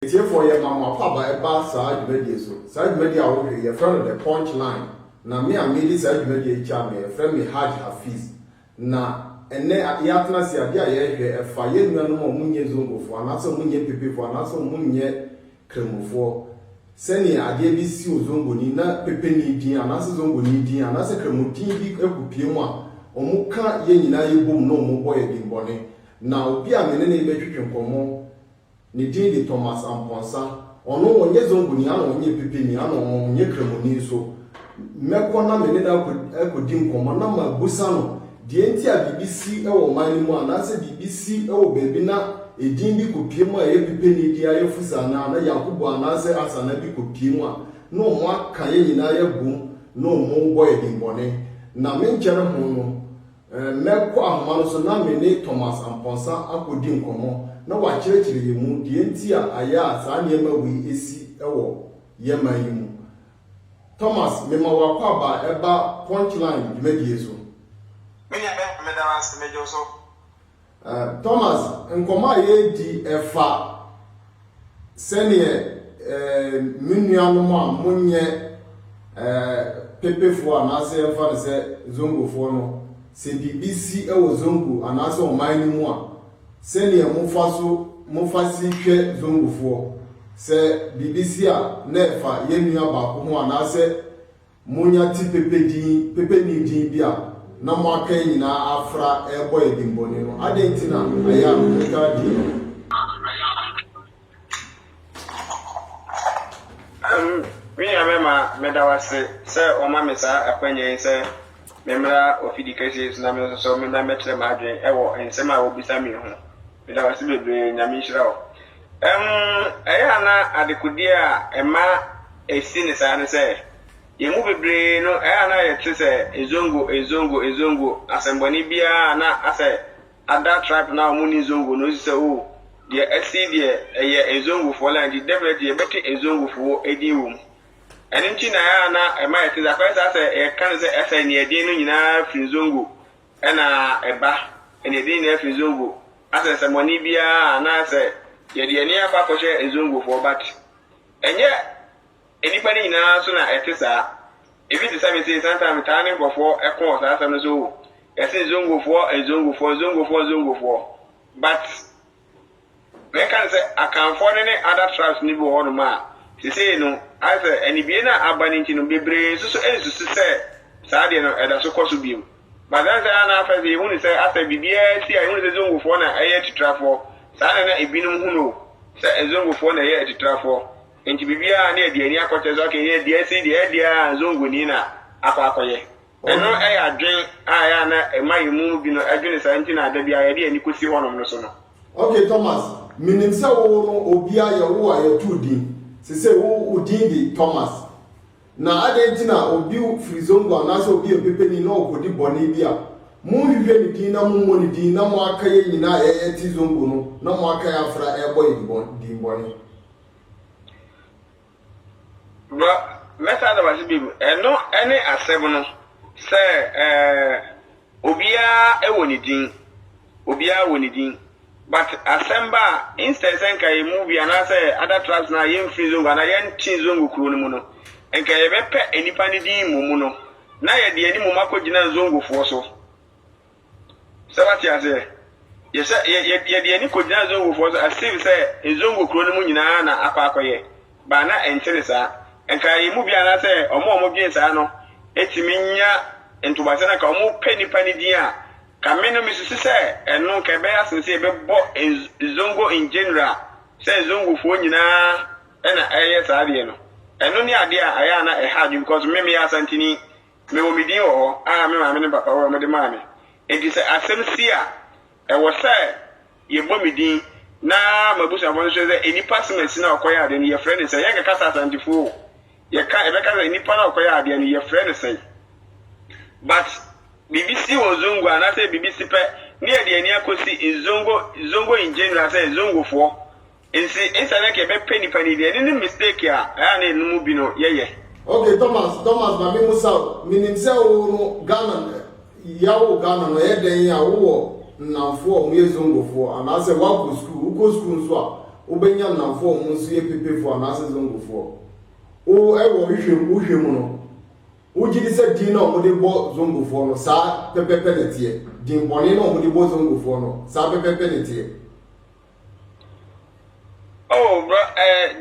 For your mama, papa, a bar side media, so side media, your friend of the punch line. Now, me and me, side media, charm, a friend me had her fees. Now, and then at the atmosphere, a fire, no more munye zongo for, and also munye pepe for, and also munye cremo for. Seni a DBC zongo ni na pepe ni di, and also zongo ni di, and also cremo TV, a pupiuma, or muka yen na ye boom no more boy in bonnet. Now, be a minute between common. Ni di Thomas Amponsa ono wonye zongo ni ano wonye pipi ni ano wonye kremoni so mekọ na mene na akodi nkomo na mabusa no de enti a BBC e wo man mu anase BBC e wo bebi na edin bi kopie mu a ye pipi ni di aye fusa na Yakubu anase asana bi kopie mu a no mo aka ye nyina ye bum no mo boy di bone na menchere ho no mekọ ahoma no so na mene Thomas Amponsa akodi nkomo na wa chirechire yemu die nti a aya saa niema wi esi ewo yema yimu Thomas mema wa kwa ba eba punchline dwumadie so menya be medawas mejo so Thomas nkoma ye di efa sene minuanu a munye pepefo anase emfa se zongofo no se BBC ewo zongo anase o man mu a senior mufasi hwe zongufo se BBC a nefa yenua ba ko ho anase munya ti pepe ni din bia na mo aka nyina afra ebo edimboni no adentina aya ka di mi amema medawase se o ma mesa akwanye se memra ofidikasi na me so me na metre ma adwen ewo ensema wo bisa mi ho medawase bebre nyame hira o eya na adekudi a ema esi ne sa ne se yemu bebre no eya na ye tse ezongo asemboni bia na ase ada tribe na omuni zongo no se o de esi de eye ezongo fo land definitely e beti ezongo fo ediwu enchi na ya na ema ye tse akwa sa se e kan se ese ne edin no nyina frizongo na eba ene edin na frizongo ase semboni bia na ase ye de ni akwa ko she ezongo fo bat enye enipa ni nyina so na etisa ebi ti sabe say sometimes tani nkofo ekon sa asem so ese zongo fo but we can say akan for any other tribes ni bo hono ma se say no as enibie na abani nti no bebre so ensusu say sa de no eda so koso biem but then say ana afa say hu ni say asa bibia si ayi hu say zongo fo na eye titrafo sa na ebinum hu no say zongo fo na eye titrafo enti bibia na edi ani akote zo ke ye die si die dia zongo ni na akoye eno adwen aya na emayimu bi no adwen sa enti na ada bia ye de ani kosi honom no so no. Okay Thomas minimsa wo no obia ye wo aye tudin se se wo udin di Thomas na adentina obi frizongo anase obi opepeni na okodi boni bia mu hihwe ni din na mu ni din na mu akaye nyina ye ti zongo no na mu akaye afra ebo din boni But meta da wasi bibu eno ene asem no se obia woni din but asemba instance enka ye movie ana se other tribes na ye mfrizo na ye ntinzo ngukuru no mu no enka ye bepe enipa ni din mu no na ye de ani mu makogina nzongufo so sabati ase ye se ye de ani kogina nzongufo so asif se nzongukuru no mu nyina na akoye ba na entirisa enka yimu bia na se omo dwen sa no etimi nya entubase na ka omo penipa ni din a ka meno misisi se eno ka be asese be bo zongo in general se zongo fo nyina na eye sa ade no eno ni ade a aya na e hard because me ya santini me wo midin wo a me ma me ne papa wo me de ma me enti se asem si a e wo se ye bo midin na mabusa bo so se enipa semesi na okoya ade ni ye friend se ye ka kasa santifo ye ka ebeka za nipa na okoya ade ni ye friend say but BBC was zongo and I say BBC pe near the ania kosi zongo in general say zongo for and see inside ke be penny there any mistake ya na enu bi no ye okay Thomas ba me musa minim say wo no Ghana yawo Ghana no ye den ya wo namfo o ye zongo for and I say wa go school so a wobenya namfo mu nso ye pepefo anase zongofo o ewo hwehwem no wogidi se din na omode bo zongofo no sa pepepe netie din bone na omode bo zongofo no sa pepepe netie oh bro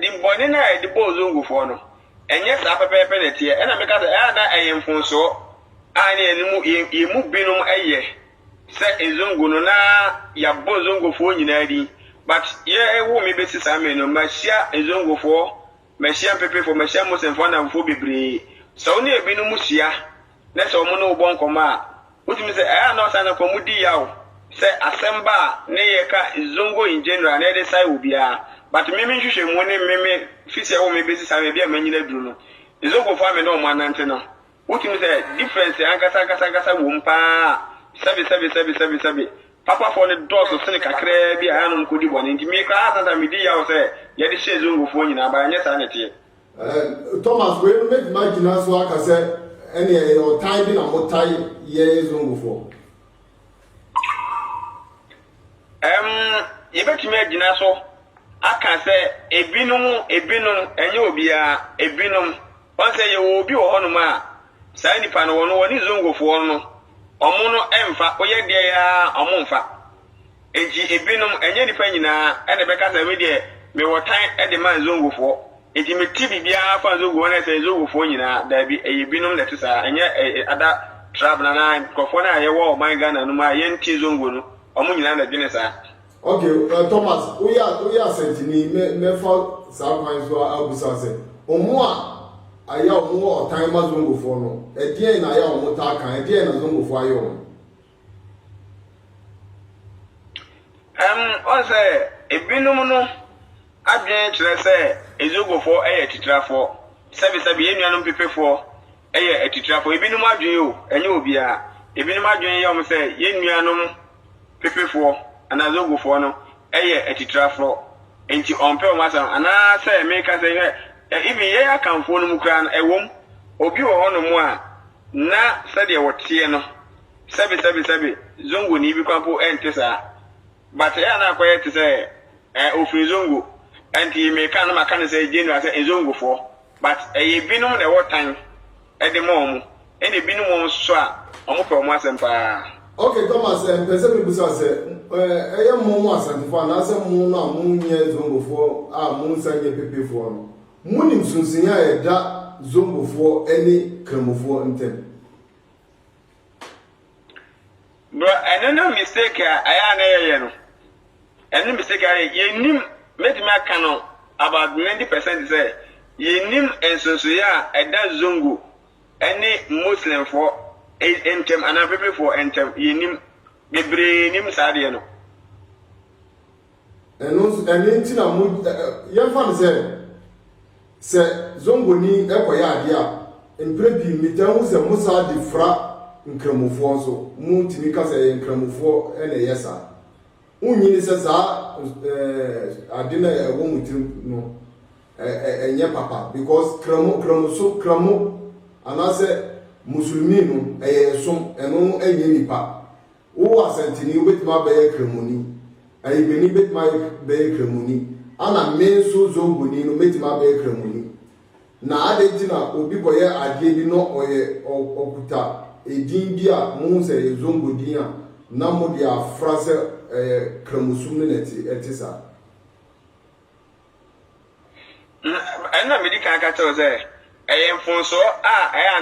din bone na de bo zongofo no enye sa pepepe netie e na meka se ada ayemfonso ani enimu yemu binum eye se ezongo no na ya bo zongofo nyina di but ye wo me besi sa me no machia ezongofo machia pepefo machia mosenfo na mfo bebre so ne ebinu musia na se omo no bo nkoma utimi se na osa na komudi yawo se asemba ne ye ka ezongo in general na de sai obia but mimi hwehwe mu ne mimi fisi wo me besi sa me bia manyina duru no ezongofo ame no mo anante no utimi se difference ankasa wo mpa sabi papa for the doors of Seneca Crabby, I don't could one into me class and media say, yet it's a for you now by any sanity. Thomas, we make imagine as well as I said, any time and what time years before. You bet me, Ginaso. I can say a binum, and you'll be a binum. Once you will be on ma. Sandy pan one is zongo for no. Omono emfa oye de ya omonfa eji ebinum enye nipa nyina ene beka se me de me wotan e de man zongofo eji me tibi bia fa zongo na se zongofo nyina da bi ebinum na tisa enye ada trab na kofo na ye wo man Ghana no ma ye nti zongo no omo nyina na dwene sa okay Thomas we are sentini me for sa kwan so abusa se omo a aya omo time mazongofo no edie na aya omo ta kan edie na zongofo ayo on say ebinum no adwen kire say ezogofo titrafo sabi enuanum pepefo titrafo ebinum adwen o enye obia ebinum adwen ye om say enuanum pepefo ana zogofo no titrafo enti onpe o masam ana say make say even ye akamfo no mukran ewom obi wo hono mu a na sade wotie no sabi zongo ni bi kwampo entesa but na akoye te say ofri zongo anti me kan ma kan say genu say zongo fo but ye binum na wotan de mo ene binum mo so a omo pe omo asempa. Okay Thomas pese me busa say mo asempa na say mo na mo nye zongo fo a mo sanye pepefo no munim sunsunya eda zongofo eni kremofo ntem bro no mistake aya na ye no any mistake ye nim make me aka about 90% say ye nim ensunsuya eda zongo eni muslim for entem ana people for entem ye nim bebre nim sade no eni ntina mu ye fam se zongo ni ekoya ade a emprepi mitahu se musa di fra nkremofo so mu timi ka se nkremofo ene yesa unyini se za ade na ewo mutim no enye papa because kremo anase musulmi no som eno enye nipa wo asantini betima be kremoni ayi beni betima be kremoni ana menso zongo ni no metima be kremoni na adenti na obi boye ade bi no oye okuta edin bi a mu se zongo din a na mo dia frase kremusum ne etisa ana medical ka tell say mfonso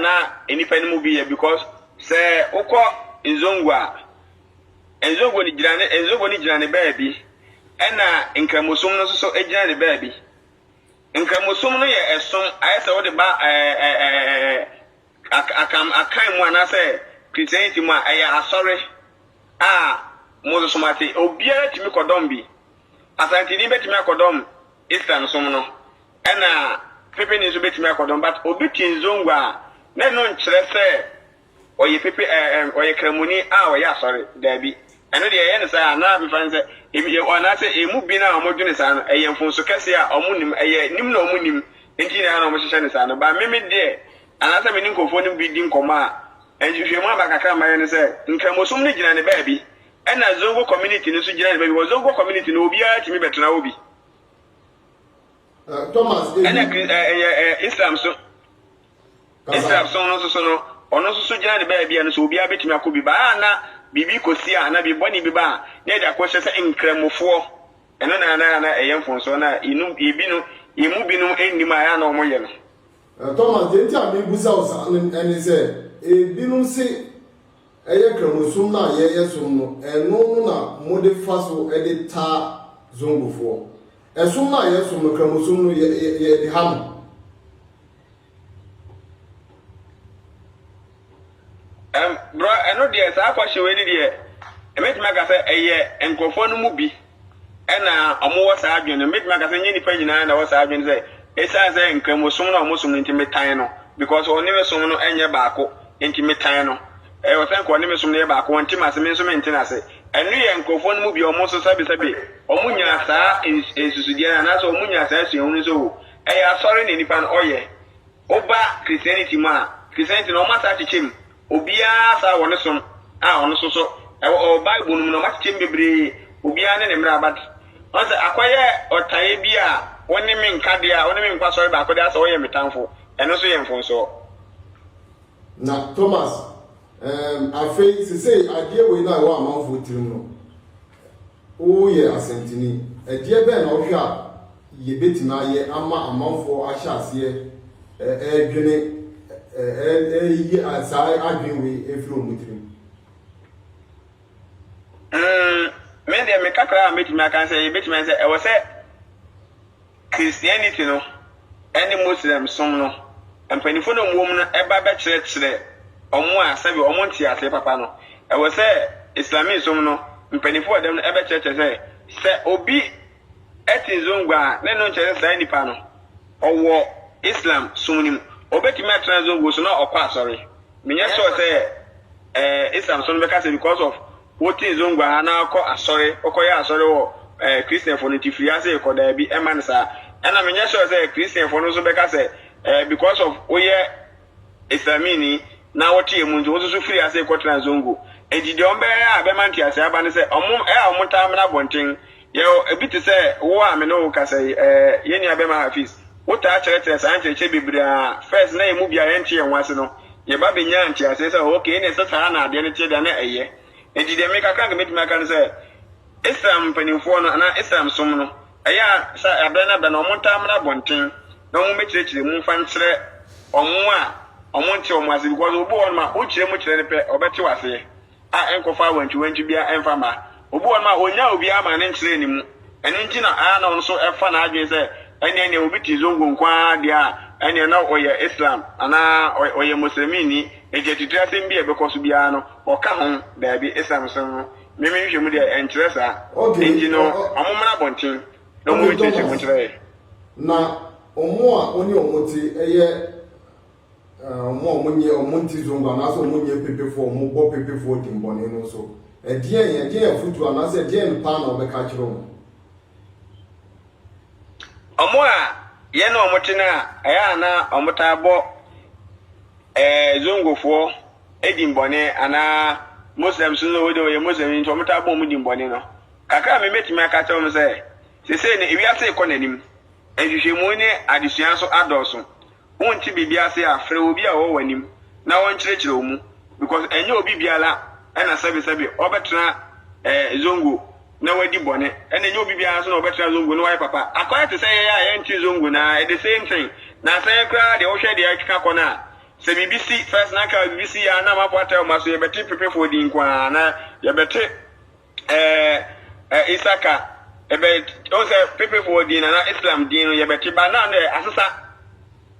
na enipa ni mu bi because say ukọ nzongo ni jirane baabi ena nkramusum no so ejirane baabi nkramusum no ye esom ayese wo de ba akan mu ana say Christianity mu aya asore mo so mate obiara timi kodom bi asanti ni betimi akodom Eastern som no ena pepe ni so betimi akodom but obi tinzongo na no nkyere say oye pepe oye kramuni oye asore dabi eno de ye ne say na be fan say e ona say emu bi na omodwene sa no eye mfonso kese a omunim eye nim na omunim enti na na omhyehyɛ ne sa no ba meme de anasa me ni nkofo nim bi di nkoma enhwehwemu abakaka ma ye ne say nkramosom ne gina ne baabi ena zongo community ne so gina ne baabi wo zongo community no obi a timi betena obi Thomas Islam so Islam so no ono so gina de ba bia no so obi abetimi akobi ba na bibi kosi na bi boni bi ba na da ko se nkramofo eno na eyemfonso na inu ibinu imu binu ennim aya na omoye no Thomas de ntia me busa osa eni se ebinu se eye kramosum na ye som no eno na mode faso ede ta zongofo esum na ye som no kramosum no ye de ham bro eno de sa kwahye we ni de emetima ka se eye enkofo no mu bi ena omo wo sa adwene emetima ka se nyi nipa nyina na wo sa adwene se esa se nkramosom na omo som ntimetan no because oni me som no enye baako ntimetan no wo sen ko oni me som no ye baako ntima se me so mentina se enu ye enkofo no mu bi omo so sabi omo nya sa esusudie na so omo nya sa asuhunu so eya sorry ne nipa no oye oba Christianity ma Christianity no ma sa chichim obia sa woni som ono so o Bible no no ma chichim bebre obia ne mra bat onse akwaye otaye bia woni me nka dia woni me nkwa sorry ba akode asa oye metanfo eno so ye mfonso na Thomas afei se adie we na wa amanfo tirim no o ye asentini adie be na ohwe a ye betima ye ama amanfo ahya ase dwene yi asai adwenwe efiro mutirim me de me kakra metima kan say ye betima say e wo say Christianity no any Muslim som no empanifo no muom no eba be kire omo asabi omo nti ase papa no e wo say Islamism no empanifo adam no eba kire say obi etizongwa ne no kire say nipa no owo Islam sumnim obetimi atranzongo so na okwa sorry menye sure say Islam so no be ka say because of what is zongwa na akọ asori okoya asori wo Christian for notify say ko da bi eman sa na menye sure say Christian for no so be ka say because of oye Islamini na woti emu nzo so free ase ko tranzongo edide ombe ya be man ti ase aba ne say omo tam na bonten ye ebiti say wo ame no ka say ye ni abema hafiz wota chere sa chere bibira first na emu bia ye ntie enwase no ye ba benya ntie ase say okay ne sa na ade ne tie da na eye edide me ka kan metima kan say Islam panifo no na Islam som no eya sa abena be no monta amna bonten na mo mechire mu fa nkyere omo a omo nti omo ase because obo on ma o kire mu kire ne pe obeti wase a enkofa wantu bia enfa ma obo on ma onya obi ama ne nkyere ni mu eni nti na a na on so efa na adwen say eni obi ti zongo nkwa dia eni na oye Islam ana oye muslimini ejetitua sembi ebekoso bia no oka ho da bi Islam so no meme hwe mu de enkyeresa engino amomra bontin no mu cheche mu kyerɛ na omo a oni omoti eye omonye omonti zongo na so omonye pepefo omo bo pepefo dimbone no so edie futu ana se die npa na obeka kyerɛ omo a ye na omoti na aya na omota bo zongofo edimbone ana Muslims no we do ye Muslim nto omota bo mu dimbone no kakra me metimi aka kyerɛ mo sɛ sese ne ewiase kɔ nanim ehwehwemu ne adesua so adoso wonti bibia se afre obi a wo wanim na won kyerɛkyerɛ wo mu because enye obi biala ɛna sabi obetra zongo na wadi bone ɛna enye obi biala so na obetra zongo no wai papa akwai te sɛ ye nti zongo na the same thing na sɛ kra de wo hwɛ de akika kɔ na se BBC first na ka BBC ya na mapata o maso ye beti pepe for din kwa na ye beti Isaka ebe o se pepe for din na Islam din ye beti ba na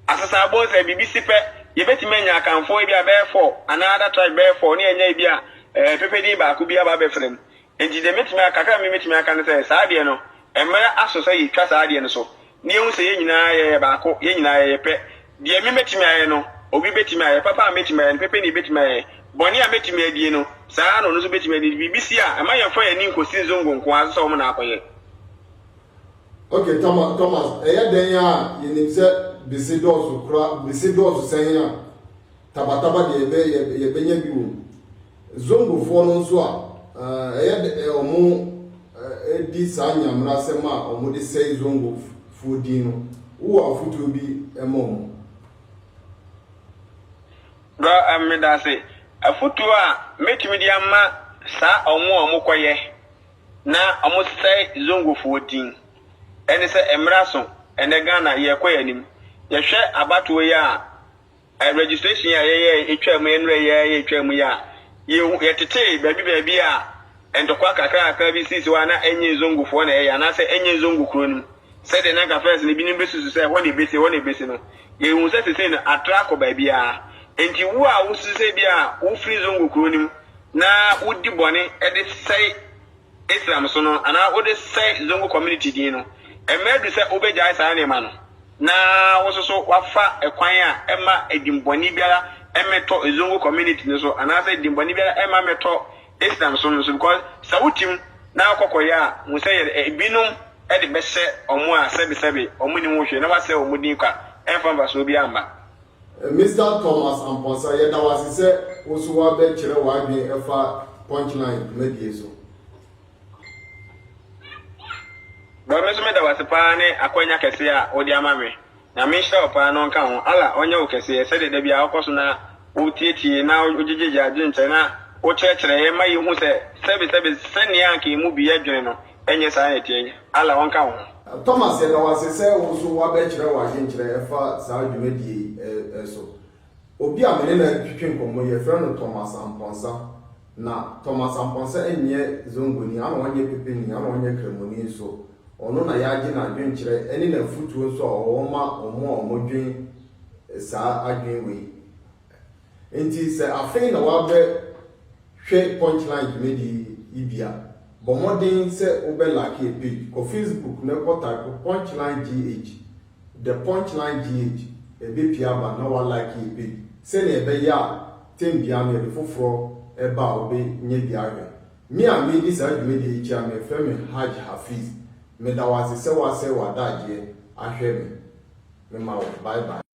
asasa bo se BBC pe ye beti menya kanfo bia be for another tribe be for ni enya bia pepe din ba ku bia ba be frem enti de metimi akaka me metimi aka ne se saa de no emere asosa yi twa saa de no so ni ehun se ye nyina ye ba ko ye nyina ye pe de me metimi aye no obi betimi aye papa metimi aye pepe ni betimi aye boni a betimi adie no saa no no so betimi adie BBC a ama ye fa ye ni nkosi zongo nko aso mo na akoye okay Thomas den ya ye nim se bisidosu kra bisidosu sen ya tabataba de ye benya bi wo zongo fo no so a omo edi sa nyamra sema omo de sei zongo fo di no wo afoto bi emom bro ameda say afoto a metimi di ama sa omo koye na omo sai zongofo din ene se emraso ene Ghana ye koye nim ye hwe abato ya registration ya ye etwa mu enre ye etwa mu ya ye tete baabi a endokwa kakra bi sisi wa na enye zongofo na ye na se enye zongokro nim se de na ka first ni bi nim besusu se woni besi no ye hu se se na atrako baabi a enti wo a wo sise bi a wo free zongokro nim na wodi bone e de sai Islam so no ana wo de sai zongo community din no emedu se obeja isa na ma no na wo so wafa ekwan a ema edimboni biara emeto zongo community no so ana se edimboni biara ema meto Islam so no so because sawutim na akokoya mu se ebinum e de bese omo a sebe omo ni wo hwe na wase omo din kwa emfa ba so bi amba Mr. Thomas Amponsa ye da wase se oso wa be kire wa bi efa punchline medie so ba me so me da wase pa ne akwanya kese a odi amame na me hye opa no nka ho ala onye wo kese se de da bia akoso na wo tietie na ojejeje adwente na wo kyerɛkyerɛ ye mayi hu se sebe sene anka mu bi adwene no enye saa etie ala wonka ho Thomas ye da wase se oso wa be kire wa kire efa saa dwumedie so obi a mene na twitwe nkomo ye frɛ no Thomas Amponsa na Thomas Amponsa enye zongoni ana wonye pepeni ana wonye kremoni so ono na yaje na adwenkyerɛ eni na futuo so ɔwoma ɔmodwen saa adwenwe enti sɛ afei na wabe hwɛ punchline dwumedi ibia bomodin sɛ obe like a page ko Facebook na ko type punchline gh the punchline gh ebe piaba na wa like a page sɛ na ebe ya tembia na ebe foforo eba obe nye bia hwɛ me a me di saa dwumedi ichi a me frɛ me Haj Hafiz me da wase se wadaje ahwe me ma bye bye